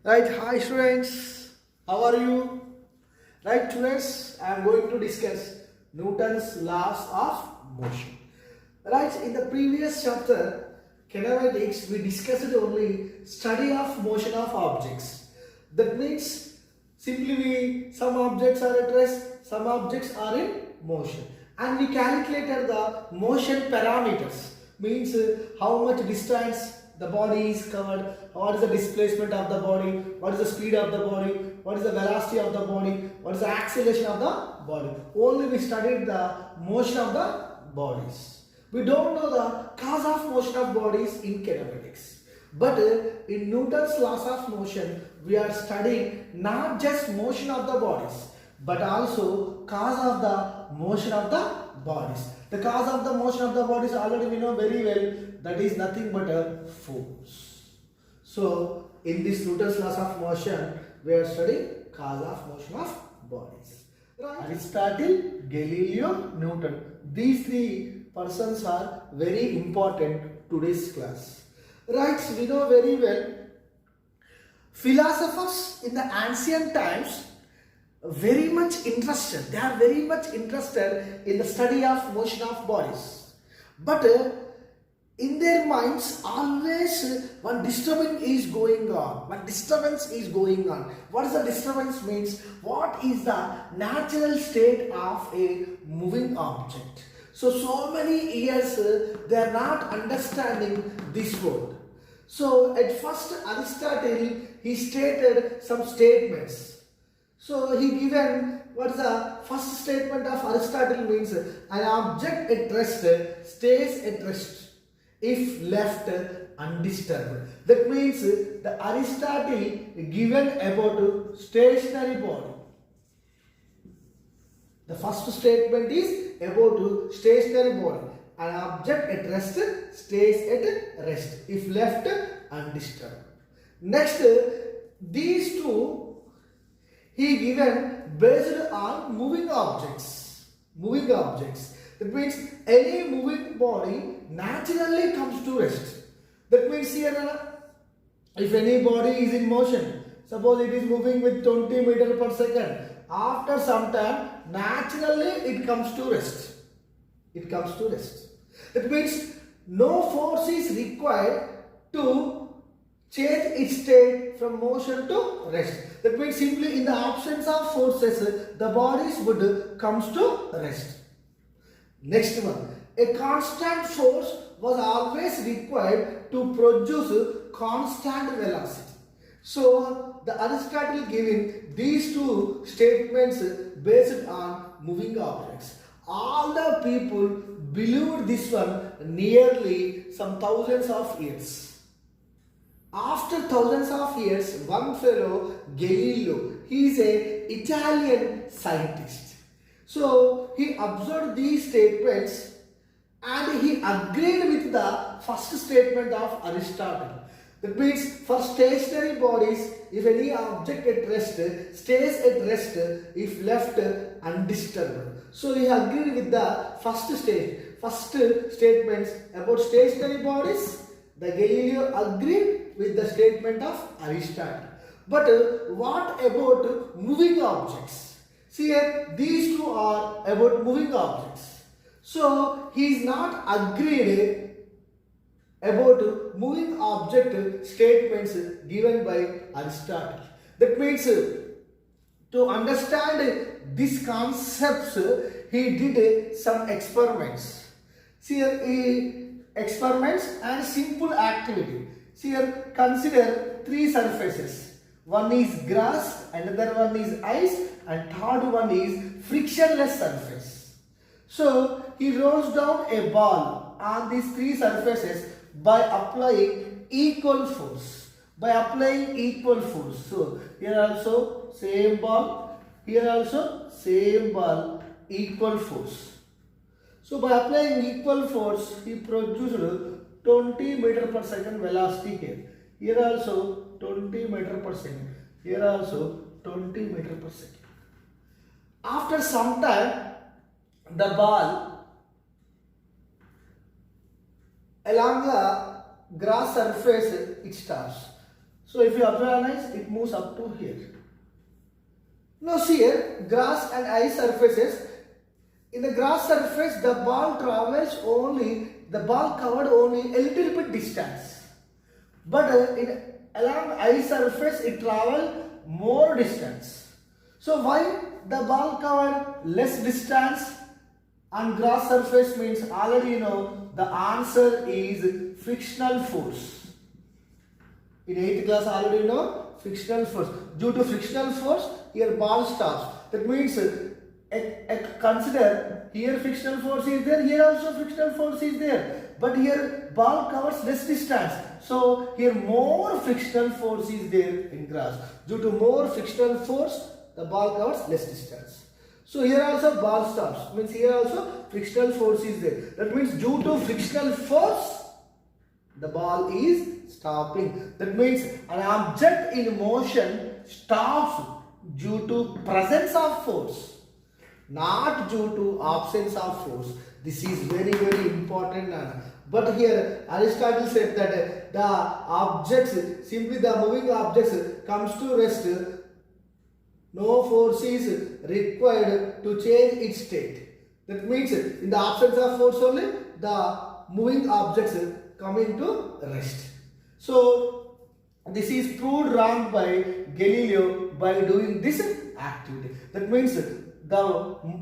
Right, hi students, how are you? Right, students, I am going to discuss Newton's laws of motion. Right, in the previous chapter, kinematics, we discussed only study of motion of objects. That means simply some objects are at rest, some objects are in motion, and we calculated the motion parameters. Means how much distance the body is covered, what is the displacement of the body, what is the speed of the body, what is the velocity of the body, what is the acceleration of the body. Only we studied the motion of the bodies. We don't know the cause of motion of bodies in kinematics. But in Newton's laws of motion, we are studying not just motion of the bodies, but also cause of the motion of the bodies. The cause of the motion of the bodies already we know very well, that is nothing but a force. So in this Newton's laws of motion, we are studying cause of motion of bodies. Right. Aristotle, Galileo, Newton. These three persons are very important to this class. Right, we know very well. Philosophers in the ancient times very much interested. They are very much interested in the study of motion of bodies. But in their minds always one disturbance is going on. One disturbance is going on. What is the disturbance means? What is the natural state of a moving object? So many years they are not understanding this word. So at first Aristotle, he stated some statements. So he given what is the first statement of Aristotle means an object at rest stays at rest if left undisturbed. That means the Aristotle given about stationary body. The first statement is about stationary body. An object at rest stays at rest if left undisturbed. Next, these two he given based on moving objects. Moving objects. That means any moving body naturally comes to rest. That means here, if any body is in motion, suppose it is moving with 20 meters per second, after some time, naturally it comes to rest. It comes to rest. That means no force is required to change its state from motion to rest. That means simply in the absence of forces, the bodies would comes to rest. Next one, a constant force was always required to produce constant velocity. So the Aristotle giving these two statements based on moving objects. All the people believed this one nearly some thousands of years. After thousands of years, one fellow, Galileo, he is an Italian scientist. So he observed these statements and he agreed with the first statement of Aristotle. That means for stationary bodies, if any object at rest stays at rest if left undisturbed. So he agreed with the first statements about stationary bodies. The Galileo agreed with the statement of Aristotle. But what about moving objects? See here, these two are about moving objects. So he is not agreed about moving object statements given by Aristotle. That means to understand these concepts, he did some experiments. See here, experiments and simple activity. See here, consider three surfaces. One is grass, another one is ice, and third one is frictionless surface. So he rolls down a ball on these three surfaces by applying equal force. By applying equal force. So here also same ball, here also same ball, equal force. So by applying equal force, he produced 20 meter per second velocity here. Here also 20 meter per second. Here also 20 meter per second. After some time, the ball along the grass surface it stops. So if you analyze, it moves up to here. Now see here, grass and ice surfaces. In the grass surface, the ball covered only a little bit distance. But along ice surface, it traveled more distance. So why the ball covered less distance on grass surface means already you know the answer is frictional force. In 8th class already you know frictional force. Due to frictional force, here ball stops. That means consider here frictional force is there, here also frictional force is there. But here ball covers less distance. So here more frictional force is there in grass. Due to more frictional force, the ball covers less distance. So here also ball stops. Means here also frictional force is there. That means due to frictional force, the ball is stopping. That means an object in motion stops due to presence of force, not due to absence of force. This is very important. But here Aristotle said that the objects, simply the moving objects comes to rest, no force is required to change its state. That means in the absence of force only the moving objects come into rest. So this is proved wrong by Galileo by doing this activity. That means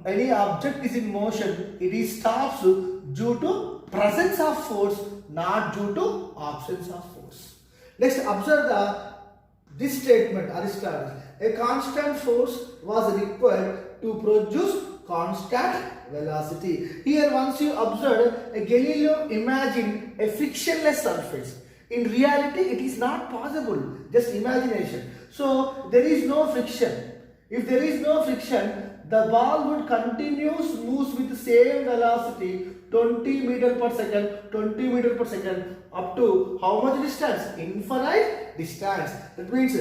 any object is in motion, it is stops due to presence of force, not due to absence of force. Next, observe this statement, Aristotle. A constant force was required to produce constant velocity. Here once you observe, Galileo imagined a frictionless surface. In reality, it is not possible, just imagination. So there is no friction. If there is no friction, the ball would continuously move with the same velocity, 20 meter per second, 20 meter per second, up to how much distance? Infinite distance. That means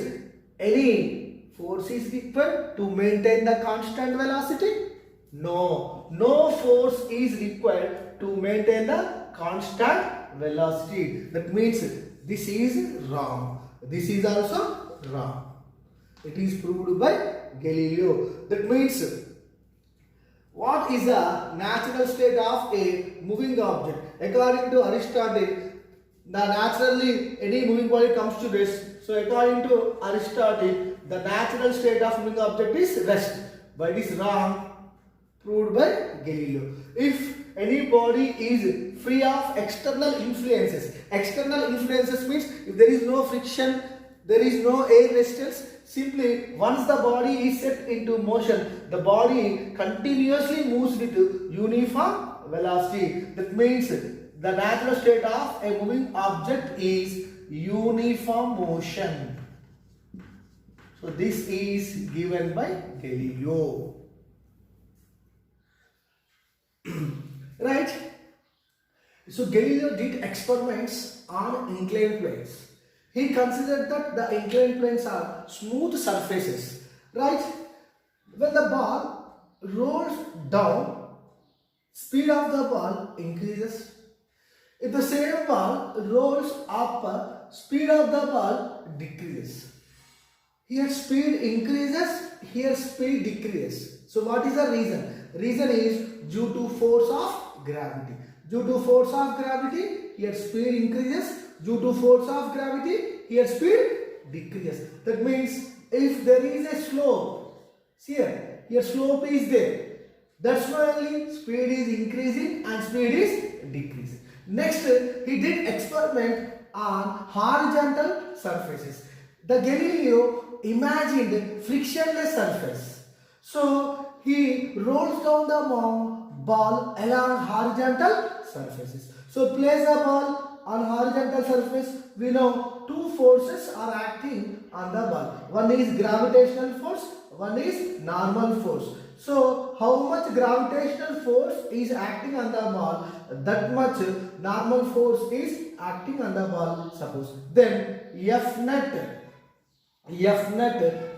any force is required to maintain the constant velocity? No force is required to maintain the constant velocity. That means this is wrong. This is also wrong. It is proved by Galileo. That means what is the natural state of a moving object? According to Aristotle, naturally any moving body comes to rest. So according to Aristotle, the natural state of moving object is rest. But it is wrong. Proved by Galileo. If any body is free of external influences means if there is no friction, there is no air resistance, simply once the body is set into motion, the body continuously moves with uniform velocity. That means the natural state of a moving object is uniform motion. So this is given by Galileo. Right? So Galileo did experiments on inclined planes. He considered that the inclined planes are smooth surfaces. Right? When the ball rolls down, speed of the ball increases. If the same ball rolls up, speed of the ball decreases. Here speed increases, here speed decreases. So what is the reason? Reason is due to force of gravity. Due to force of gravity, here speed increases. Due to force of gravity, here speed decreases. That means if there is a slope, see here slope is there. That's why only speed is increasing and speed is decreasing. Next, he did experiment on horizontal surfaces. The Galileo imagined frictionless surface. So he rolls down the ball along horizontal surfaces. So place the ball on horizontal surface. We know two forces are acting on the ball. One is gravitational force, one is normal force. So how much gravitational force is acting on the ball, that much normal force is acting on the ball, suppose. Then F net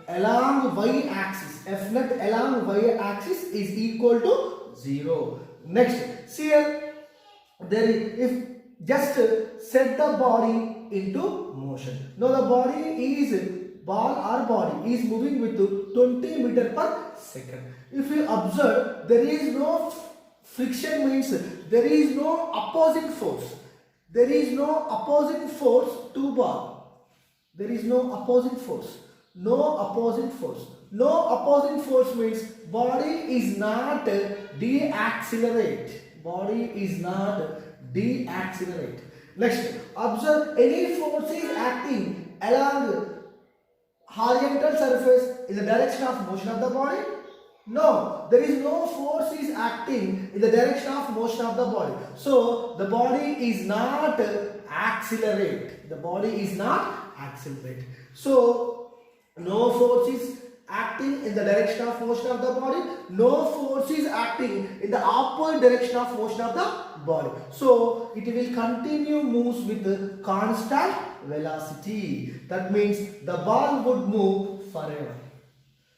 along y-axis, F net along y-axis is equal to 0. Next, see here, if just set the body into motion. Now the ball or body is moving with 20 meter per second. If you observe, there is no friction, means there is no opposing force. There is no opposing force to ball. There is no opposing force. No opposing force. No opposing force means body is not deaccelerate. Body is not deaccelerate. Next, observe any force is acting along horizontal surface in the direction of motion of the body. No, there is no force is acting in the direction of motion of the body. So the body is not accelerate. The body is not accelerate. So no force is acting in the direction of motion of the body. No force is acting in the opposite direction of motion of the body. So it will continue moves with the constant velocity. That means the ball would move forever.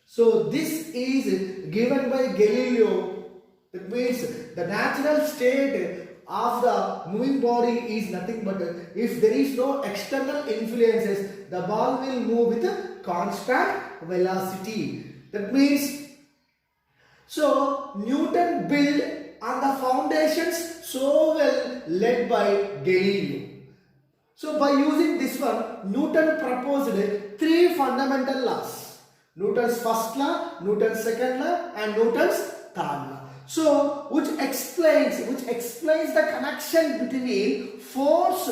So this is given by Galileo. That means the natural state of the moving body is nothing but if there is no external influences, the ball will move with a constant velocity. That means, so Newton built on the foundations so well led by Galileo. So by using this one, Newton proposed three fundamental laws. Newton's first law, Newton's second law, and Newton's third law. So which explains the connection between force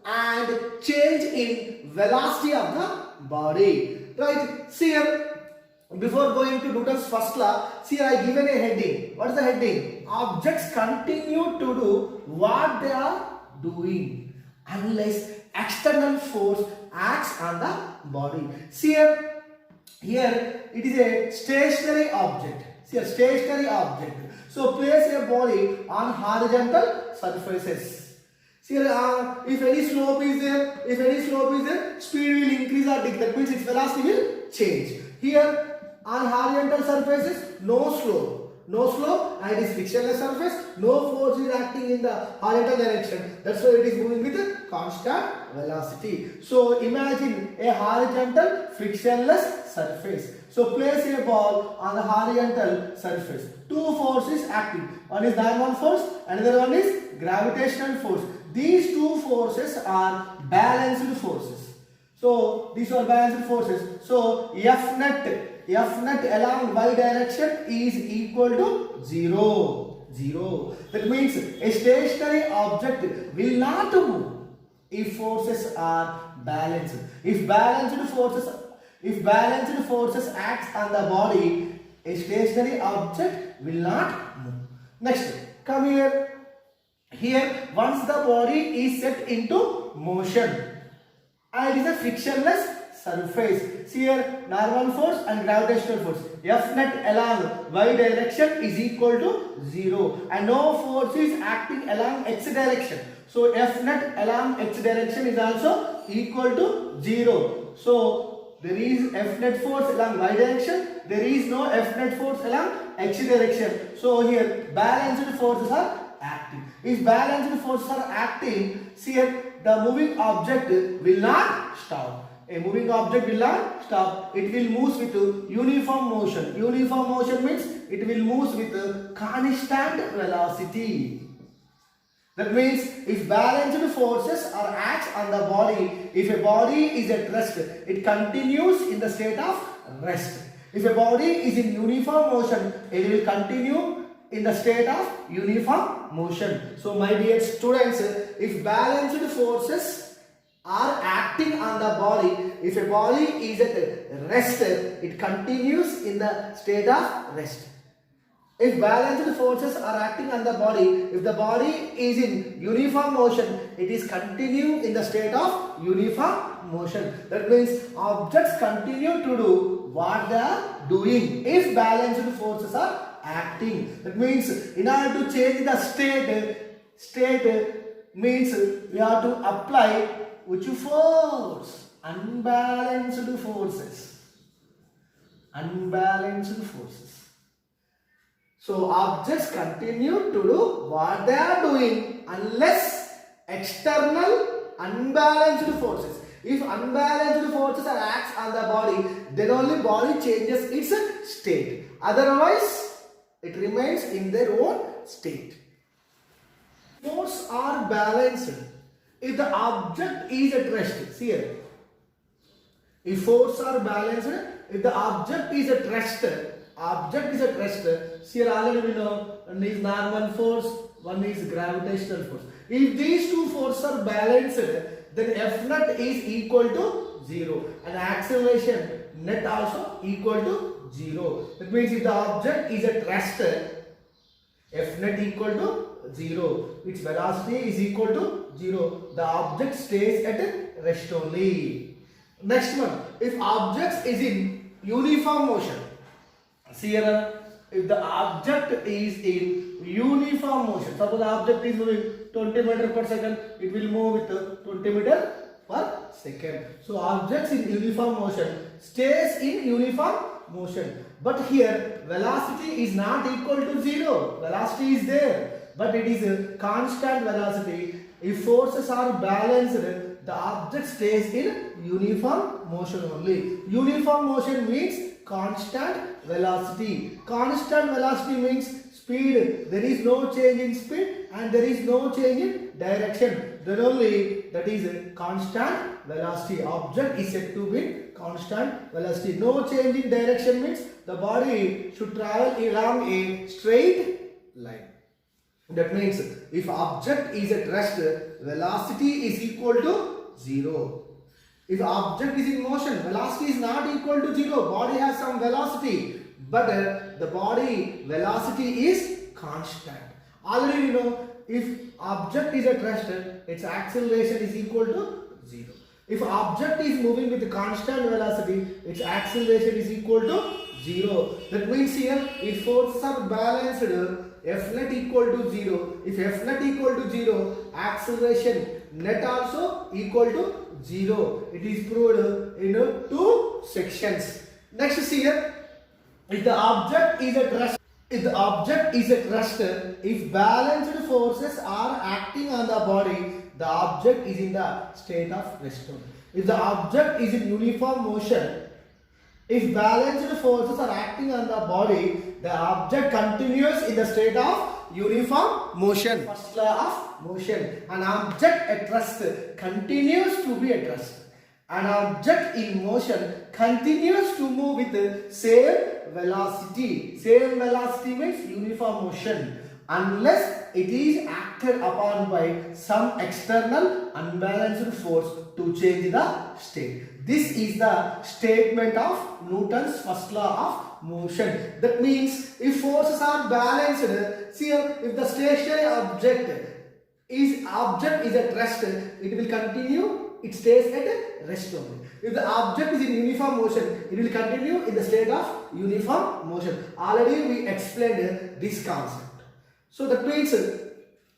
and change in velocity of the body. Right? See here, before going to Newton's first law, see here I given a heading. What is the heading? Objects continue to do what they are doing unless external force acts on the body. See here it is a stationary object. See a stationary object. So place a body on horizontal surfaces. See here, if any slope is there, speed will increase or decrease. That means its velocity will change. Here on horizontal surfaces, no slope, and it is frictionless surface. No force is acting in the horizontal direction. That's why it is moving with a constant velocity. So imagine a horizontal frictionless surface. So place a ball on the horizontal surface. Two forces acting. One is Newton's force, another one is gravitational force. These two forces are balanced forces. So these are balanced forces. So F net along y direction is equal to 0. That means a stationary object will not move if forces are balanced. If balanced forces act on the body, a stationary object will not move. Next, come here. Here, once the body is set into motion, and it is a frictionless surface. See here, normal force and gravitational force. F net along y direction is equal to 0, and no force is acting along x direction. So F net along x direction is also equal to 0. So there is F net force along y direction. There is no F net force along x direction. So here balanced forces are acting. If balanced forces are acting, see here, the moving object will not stop. A moving object will not stop. It will move with uniform motion. Uniform motion means it will move with constant velocity. That means if balanced forces are acts on the body, if a body is at rest, it continues in the state of rest. If a body is in uniform motion, it will continue in the state of uniform motion. So my dear students, if balanced forces are acting on the body, if a body is at rest, it continues in the state of rest. If balanced forces are acting on the body, if the body is in uniform motion, it is continuing in the state of uniform motion. That means objects continue to do what they are doing if balanced forces are acting. That means in order to change the state means we have to apply which force? Unbalanced forces. Unbalanced forces. So objects continue to do what they are doing unless external unbalanced forces. If unbalanced forces are acts on the body, then only body changes its state. Otherwise, it remains in their own state. Forces are balanced if the object is at rest. See here. If forces are balanced, if the object is at rest, see here already we know one is normal force, one is gravitational force. If these two forces are balanced, then F net is equal to 0 and acceleration net also equal to 0. That means if the object is at rest, F net equal to 0, its velocity is equal to 0. The object stays at rest only. Next one, if object is in uniform motion, see here, if the object is in uniform motion, suppose the object is moving 20 meters per second, it will move with 20 meters per second. So objects in uniform motion stays in uniform motion. But here velocity is not equal to 0. Velocity is there, but it is a constant velocity. If forces are balanced, the object stays in uniform motion only. Uniform motion means constant velocity. Constant velocity means speed. There is no change in speed and there is no change in direction. Then only that is a constant velocity. Object is said to be constant velocity. No change in direction means the body should travel along a straight line. That means if object is at rest, velocity is equal to 0. If object is in motion, velocity is not equal to 0. Body has some velocity, but the body velocity is constant. Already we know if object is at rest, its acceleration is equal to 0. If object is moving with constant velocity, its acceleration is equal to 0. That means here if forces are balanced, F net equal to 0. If F net equal to 0, acceleration net also equal to 0. It is proved in two sections. Next is here, if the object is at rest, if balanced forces are acting on the body, the object is in the state of rest. If the object is in uniform motion, if balanced forces are acting on the body, the object continues in the state of uniform motion. First law of motion. An object at rest continues to be at rest. An object in motion continues to move with the same velocity. Same velocity means uniform motion, unless it is acted upon by some external unbalanced force to change the state. This is the statement of Newton's first law of motion. That means if forces are balanced, see here, if the stationary object is at rest, it will continue, it stays at rest only. If the object is in uniform motion, it will continue in the state of uniform motion. Already we explained this concept. So that means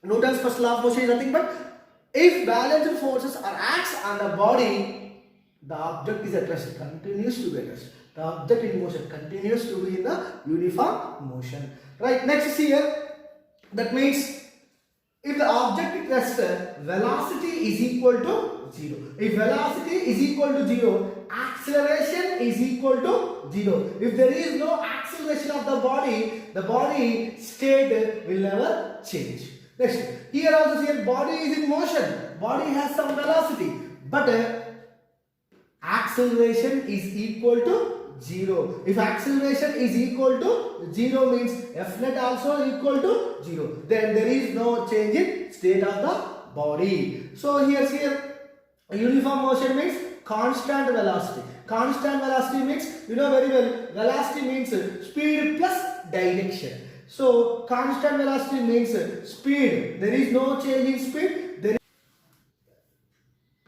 Newton's first law of motion is nothing but if balanced forces are acts on the body, the object is at rest, continues to be at rest. The object in motion continues to be in the uniform motion. Right, next here, that means if the object is at rest, velocity is equal to 0. If velocity is equal to 0, acceleration is equal to 0. If there is no acceleration of the body state will never change. Next, here also here body is in motion. Body has some velocity, but acceleration is equal to 0. If acceleration is equal to 0 means F net also equal to 0. Then there is no change in state of the body. So here uniform motion means constant velocity. Constant velocity means, you know very well, velocity means speed plus direction. So constant velocity means speed. There is no change in speed. There is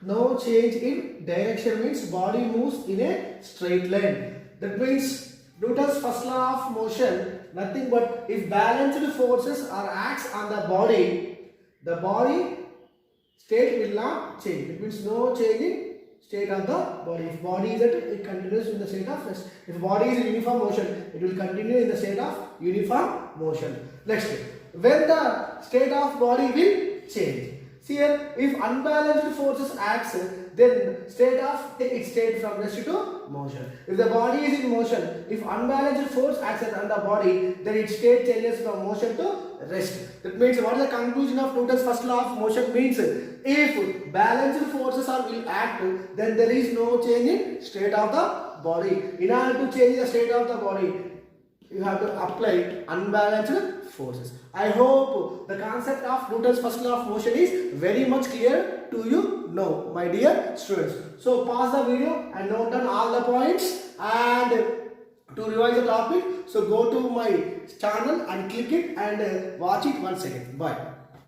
no change in direction means body moves in a straight line. That means Newton's first law of motion, nothing but if balanced forces are acts on the body state will not change. It means no change in state of the body. If body is at it continues in the state of rest. If body is in uniform motion, it will continue in the state of uniform motion. Next, when the state of body will change. See here, if unbalanced forces acts, then state from rest to motion. If the body is in motion, if unbalanced force acts on the body, then its state changes from motion to rest. That means what is the conclusion of Newton's first law of motion means? If balanced forces will act, then there is no change in state of the body. In order to change the state of the body, you have to apply unbalanced forces. I hope the concept of Newton's first law of motion is very much clear to you now, my dear students. So pause the video and note down all the points, and to revise the topic, so go to my channel and click it and watch it once again. Bye.